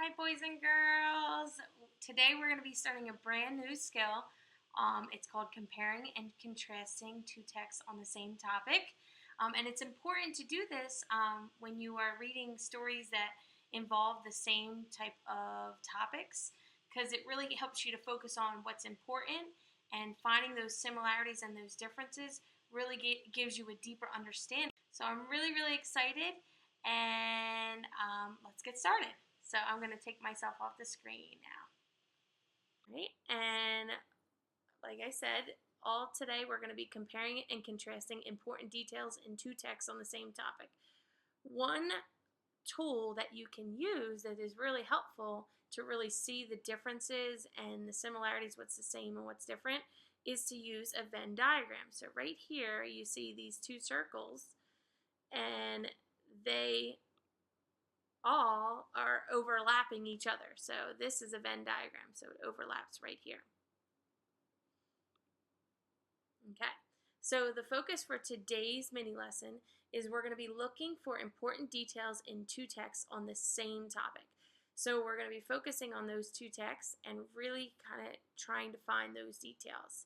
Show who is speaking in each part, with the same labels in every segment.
Speaker 1: Hi, boys and girls. Today we're going to be starting a brand new skill. It's called comparing and contrasting two texts on the same topic. And it's important to do this when you are reading stories that involve the same type of topics, because it really helps you to focus on what's important, and finding those similarities and those differences really gives you a deeper understanding. So I'm really, really excited, and let's get started. So I'm going to take myself off the screen now. Right? And like I said, all today we're going to be comparing and contrasting important details in two texts on the same topic. One tool that you can use that is really helpful to really see the differences and the similarities, what's the same and what's different, is to use a Venn diagram. So right here you see these two circles, and they all are overlapping each other. So this is a Venn diagram, so it overlaps right here. Okay, so the focus for today's mini lesson is we're going to be looking for important details in two texts on the same topic. So we're going to be focusing on those two texts and really kind of trying to find those details.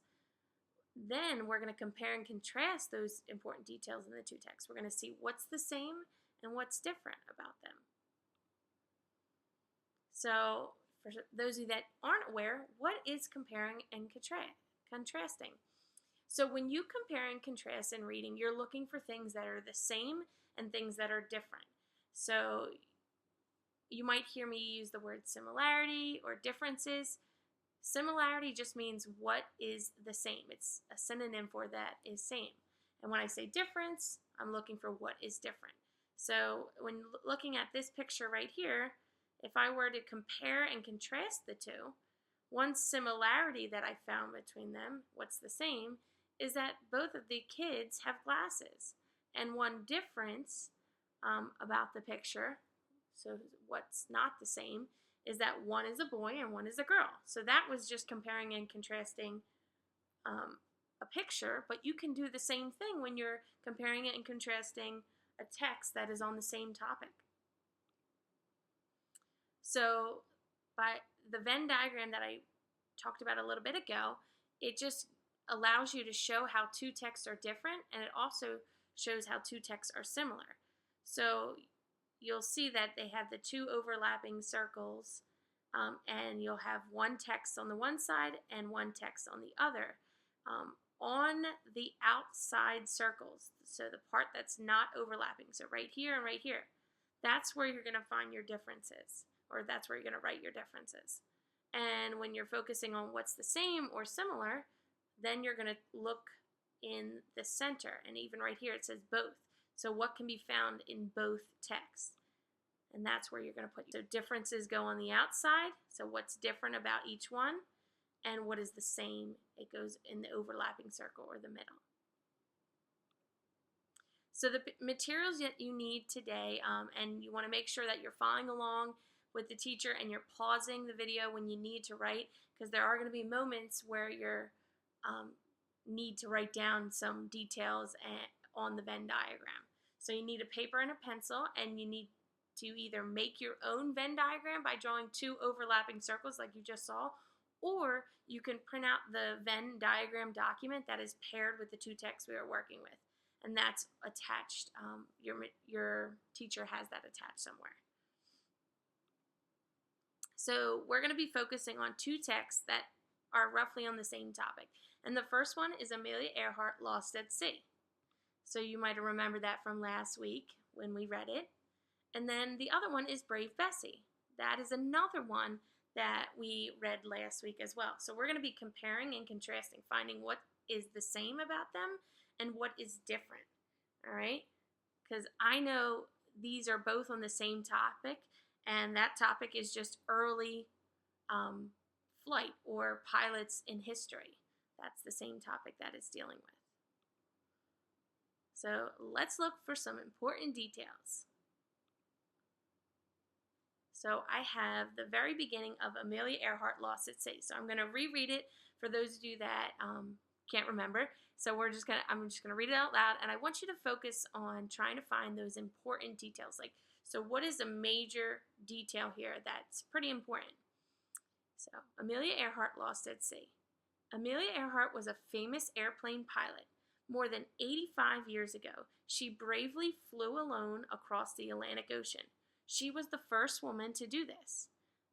Speaker 1: Then we're going to compare and contrast those important details in the two texts. We're going to see what's the same and what's different about them. So for those of you that aren't aware, what is comparing and contrasting? So when you compare and contrast in reading, you're looking for things that are the same and things that are different. So you might hear me use the word similarity or differences. Similarity just means what is the same. It's a synonym for that is same. And when I say difference, I'm looking for what is different. So when looking at this picture right here, if I were to compare and contrast the two, one similarity that I found between them, what's the same, is that both of the kids have glasses. And one difference about the picture, so what's not the same, is that one is a boy and one is a girl. So that was just comparing and contrasting a picture, but you can do the same thing when you're comparing it and contrasting a text that is on the same topic. So by the Venn diagram that I talked about a little bit ago, it just allows you to show how two texts are different, and it also shows how two texts are similar. So you'll see that they have the two overlapping circles, and you'll have one text on the one side and one text on the other. On the outside circles, so the part that's not overlapping, so right here and right here, that's where you're going to find your differences, or that's where you're going to write your differences. And when you're focusing on what's the same or similar, then you're going to look in the center, and even right here it says both. So what can be found in both texts? And that's where you're going to put. So differences go on the outside, so what's different about each one, and what is the same, it goes in the overlapping circle or the middle. So the materials that you need today, and you want to make sure that you're following along with the teacher and you're pausing the video when you need to write, because there are going to be moments where you need to write down some details on the Venn diagram. So you need a paper and a pencil, and you need to either make your own Venn diagram by drawing two overlapping circles like you just saw, or you can print out the Venn diagram document that is paired with the two texts we are working with. And that's attached, your teacher has that attached somewhere. So we're going to be focusing on two texts that are roughly on the same topic. And the first one is Amelia Earhart, Lost at Sea. So you might have remembered that from last week when we read it. And then the other one is Brave Bessie. That is another one that we read last week as well. So we're going to be comparing and contrasting, finding what is the same about them and what is different. All right? Because I know these are both on the same topic, and that topic is just early flight or pilots in history. That's the same topic that it's dealing with. So let's look for some important details. So I have the very beginning of Amelia Earhart, Lost at Sea. So I'm going to reread it for those of you that can't remember. So I'm just going to read it out loud, and I want you to focus on trying to find those important details, like So what is a major detail here that's pretty important? So Amelia Earhart lost at sea. Amelia Earhart was a famous airplane pilot. More than 85 years ago, she bravely flew alone across the Atlantic Ocean. She was the first woman to do this.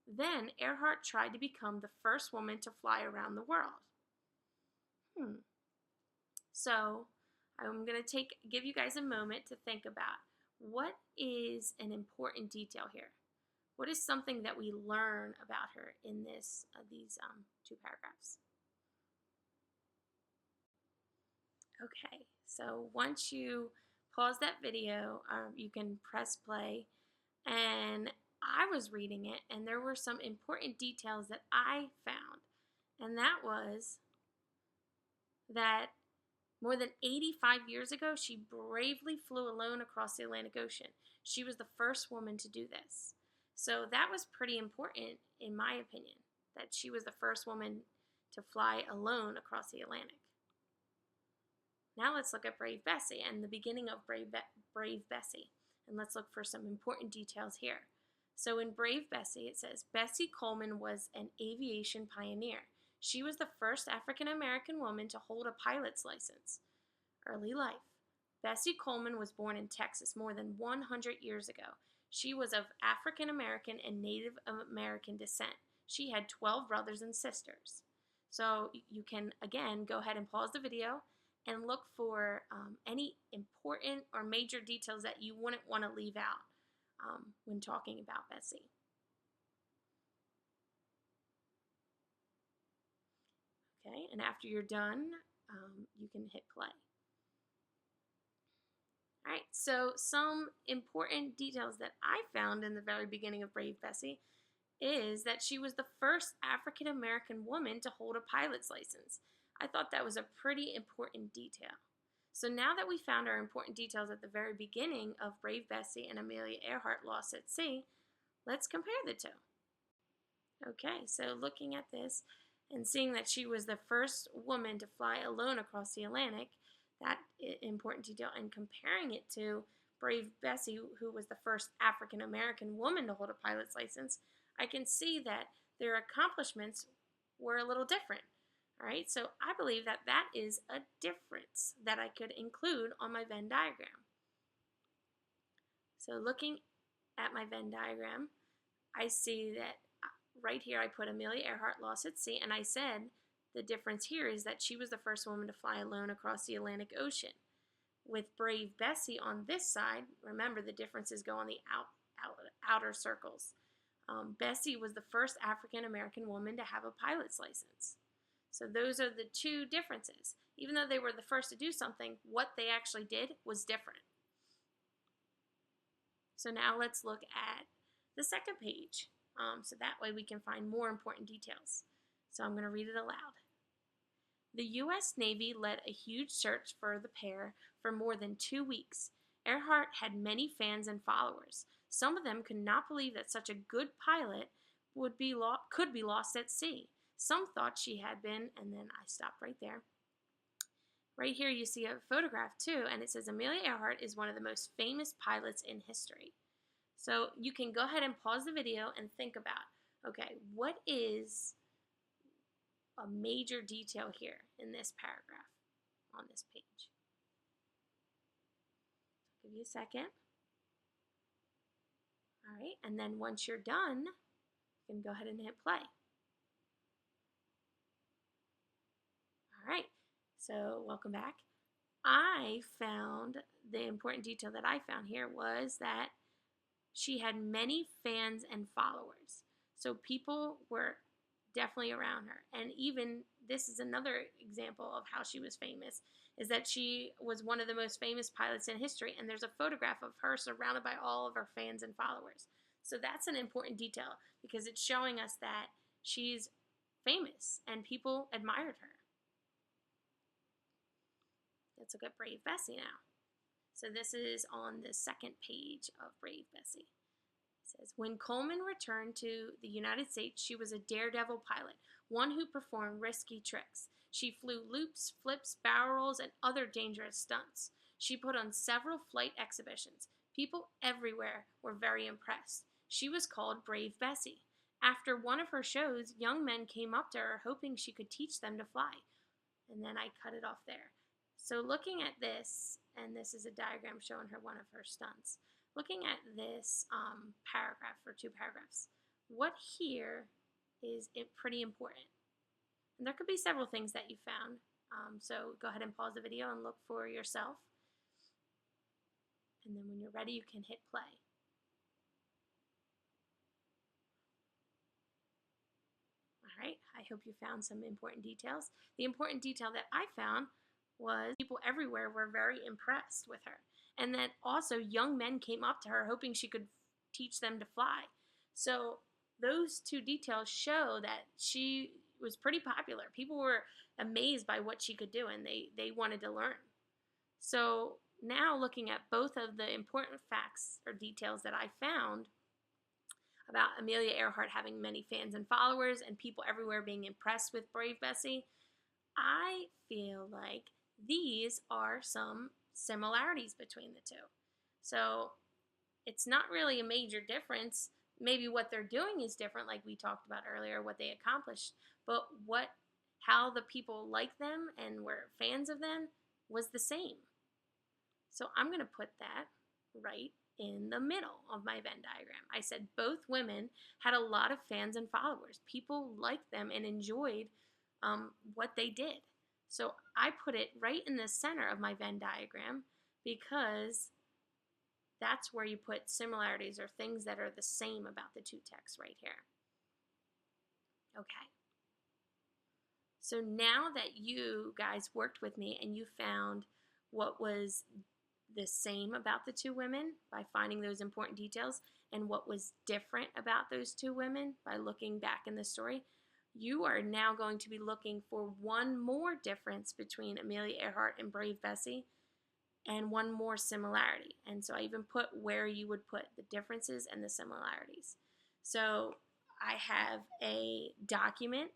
Speaker 1: Then Earhart tried to become the first woman to fly around the world. So I'm going to give you guys a moment to think about what is an important detail here. What is something that we learn about her in these two paragraphs? Okay, so once you pause that video, you can press play. And I was reading it, and there were some important details that I found. And that was that more than 85 years ago, she bravely flew alone across the Atlantic Ocean. She was the first woman to do this. So that was pretty important, in my opinion, that she was the first woman to fly alone across the Atlantic. Now let's look at Brave Bessie and the beginning of Brave Bessie. And let's look for some important details here. So in Brave Bessie, it says, Bessie Coleman was an aviation pioneer. She was the first African-American woman to hold a pilot's license. Early life. Bessie Coleman was born in Texas more than 100 years ago. She was of African-American and Native American descent. She had 12 brothers and sisters. So you can, again, go ahead and pause the video and look for any important or major details that you wouldn't want to leave out when talking about Bessie. Okay, and after you're done, you can hit play. All right, so some important details that I found in the very beginning of Brave Bessie is that she was the first African-American woman to hold a pilot's license. I thought that was a pretty important detail. So now that we found our important details at the very beginning of Brave Bessie and Amelia Earhart Lost at Sea, let's compare the two. Okay, so looking at this and seeing that she was the first woman to fly alone across the Atlantic, that important detail, and comparing it to Brave Bessie, who was the first African-American woman to hold a pilot's license, I can see that their accomplishments were a little different. All right, so I believe that that is a difference that I could include on my Venn diagram. So looking at my Venn diagram, I see that right here I put Amelia Earhart Lost at Sea, and I said the difference here is that she was the first woman to fly alone across the Atlantic Ocean. With Brave Bessie on this side, remember the differences go on the outer circles. Bessie was the first African-American woman to have a pilot's license. So those are the two differences. Even though they were the first to do something, what they actually did was different. So now let's look at the second page. So that way we can find more important details. So I'm going to read it aloud. The U.S. Navy led a huge search for the pair for more than 2 weeks. Earhart had many fans and followers. Some of them could not believe that such a good pilot could be lost at sea. Some thought she had been, and then I stopped right there. Right here you see a photograph too, and it says Amelia Earhart is one of the most famous pilots in history. So you can go ahead and pause the video and think about, okay, what is a major detail here in this paragraph on this page? I'll give you a second. All right, and then once you're done, you can go ahead and hit play. All right, so welcome back. I found the important detail that I found here was that she had many fans and followers. So people were definitely around her. And even this is another example of how she was famous, is that she was one of the most famous pilots in history, and there's a photograph of her surrounded by all of her fans and followers. So that's an important detail because it's showing us that she's famous and people admired her. Let's look at Brave Bessie now. So this is on the second page of Brave Bessie. It says, when Coleman returned to the United States, she was a daredevil pilot, one who performed risky tricks. She flew loops, flips, barrel rolls, and other dangerous stunts. She put on several flight exhibitions. People everywhere were very impressed. She was called Brave Bessie. After one of her shows, young men came up to her hoping she could teach them to fly. And then I cut it off there. So looking at this, and this is a diagram showing her one of her stunts. Looking at this paragraph, or two paragraphs, what here is pretty important. And there could be several things that you found. So go ahead and pause the video and look for yourself. And then when you're ready, you can hit play. All right, I hope you found some important details. The important detail that I found was people everywhere were very impressed with her. And that also young men came up to her hoping she could teach them to fly. So those two details show that she was pretty popular. People were amazed by what she could do, and they wanted to learn. So now looking at both of the important facts or details that I found about Amelia Earhart having many fans and followers and people everywhere being impressed with Brave Bessie, I feel like these are some similarities between the two. So it's not really a major difference. Maybe what they're doing is different, like we talked about earlier, what they accomplished, but how the people like them and were fans of them was the same. So I'm going to put that right in the middle of my Venn diagram. I said both women had a lot of fans and followers. People liked them and enjoyed what they did. So I put it right in the center of my Venn diagram because that's where you put similarities or things that are the same about the two texts right here. Okay. So now that you guys worked with me and you found what was the same about the two women by finding those important details and what was different about those two women by looking back in the story, you are now going to be looking for one more difference between Amelia Earhart and Brave Bessie and one more similarity. And so I even put where you would put the differences and the similarities. So I have a document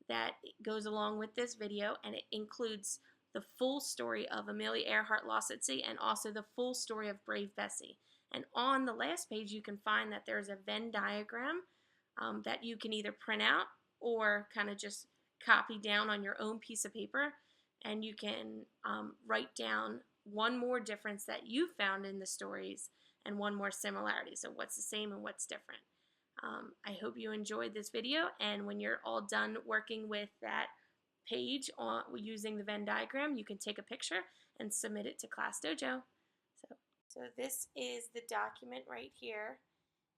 Speaker 1: that goes along with this video, and it includes the full story of Amelia Earhart Lost at Sea and also the full story of Brave Bessie. And on the last page, you can find that there's a Venn diagram that you can either print out or kind of just copy down on your own piece of paper, and you can write down one more difference that you found in the stories and one more similarity. So what's the same and what's different. I hope you enjoyed this video, and when you're all done working with that page using the Venn diagram, you can take a picture and submit it to Class Dojo. So this is the document right here,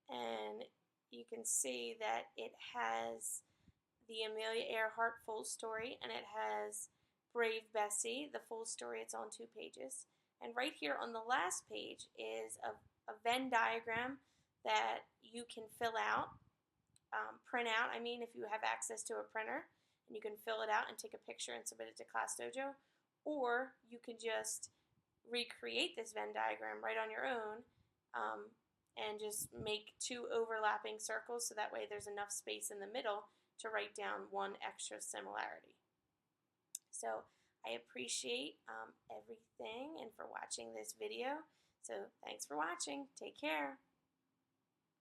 Speaker 1: and you can see that it has the Amelia Earhart full story, and it has Brave Bessie, the full story. It's on 2 pages. And right here on the last page is a Venn diagram that you can fill out, print out, if you have access to a printer, and you can fill it out and take a picture and submit it to Class Dojo, or you can just recreate this Venn diagram right on your own and just make 2 overlapping circles so that way there's enough space in the middle to write down one extra similarity. So I appreciate everything and for watching this video. So thanks for watching. Take care.